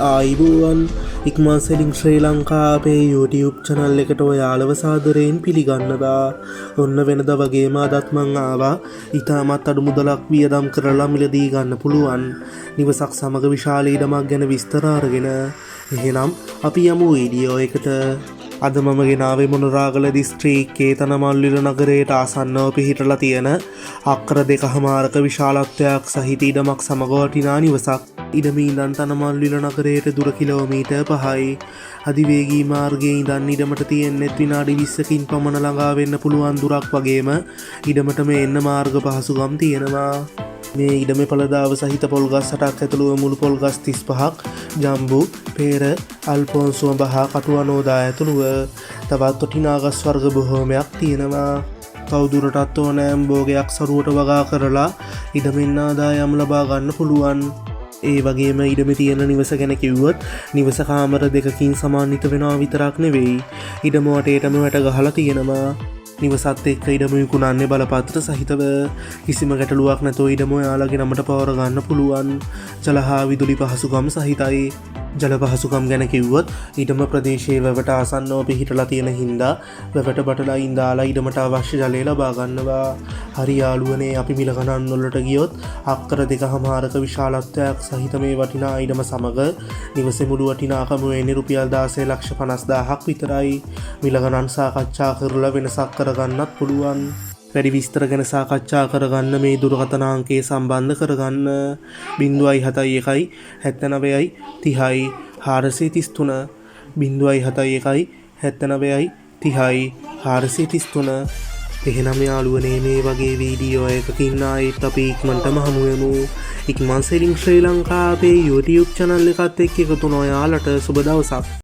ආයිබෝවන් ඉක්මන් සෙලින් ශ්‍රී ලංකාවේ YouTube channel එකට ඔයාලව සාදරයෙන් පිළිගන්නවා. ඔන්න වෙනද වගේම අදත් මං ආවා ඉතාමත් අඩු මුදලක් වියදම් කරලා මිලදී ගන්න පුළුවන් නිවසක් සමග විශාල ඉඩමක් ගැන විස්තර අරගෙන. එහෙනම් අපි යමු වීඩියෝ එකට. අද මම ගෙනාවේ මොනරාගල දිස්ත්‍රික්කයේ තනමල්විල නගරයට ආසන්නව පිහිටලා තියෙන අක්කර 2.5ක විශාලත්වයක් සහිත ඉඩමක් සමග වටිනා නිවසක්. ඉඩම ඉඳන් තනමල්විල නගරයට දුර කිලෝමීටර් 5යි. අධිවේගී මාර්ගයේ ඉඳන් ඉඩමට තියෙන්නෙත් විනාඩි 20කින් පමණ ළඟා වෙන්න පුළුවන් දුරක් වගේම ඉඩමටම එන්න මාර්ග පහසුකම් තියෙනවා. මේ ඉඩමේ පළදාව සහිත පොල්ගස් 8ක් ඇතුළුව මුළු පොල්ගස් 35ක් ජම්බු, පේර, අල්ෆෝන්සුම බහ කටුවනෝදා ඇතුළුව තවත් වටිනා ගස් වර්ග බොහෝමයක් තියෙනවා. තවදුරටත් ඕනෑම භෝගයක් සරුවට වගා කරලා ඉඩමෙන් ආදායම් ලබා ගන්න පුළුවන්. ඒ වගේම ඉඩමේ තියෙන නිවස ගැන කිව්වොත් නිවස කාමර 2කින් සමාන්විත වෙනවා විතරක් නෙවෙයි ඉඩම වටේටම වැට ගහලා තියෙනවා. නිවසත් එක්ක ඉඩම විකුණන්නේ බලපත්‍ර සහිතව. කිසිම ගැටලුවක් නැතුව ඉඩම ඔයාලගේ නමට පවර ගන්න පුළුවන්. ජල හා විදුලි පහසුකම් සහිතයි. ජල පහසුකම් ගැන කිව්වොත් ඉඩම ප්‍රදේශයේ වැවට ආසන්නව පිහිටලා තියෙන හින්දා වැවට බටලා ඉඳාලා ඉඩමට අවශ්‍ය ජලය ලබා ගන්නවා. හරි යාළුවනේ අපි මිල ගණන් වලට ගියොත් අක්කර 2.5ක විශාලත්වයක් සහිත මේ වටිනා ඉඩම සමග නිවසේ මුළු වටිනාකම වෙන්නේ රුපියල් 16,50,000ක් විතරයි. මිල ගණන් සාකච්ඡා කරලා වෙනසක් කරගන්නත් පුළුවන්. වැඩි විස්තර ගැන සාකච්ඡා කරගන්න මේ දුරකථන අංකය සම්බන්ධ කරගන්න 071 79 30 433 071 79 30 433. එහෙනම් යාළුවනේ මේ වගේ වීඩියෝ එකකින් ආයෙත් අපි ඉක්මනටම හමු වෙමු. ඉක්මන් සෙලින් ශ්‍රී ලංකාවේ YouTube channel එකත් එක්ක එකතු වෙන ඔයාලට සුබ දවසක්.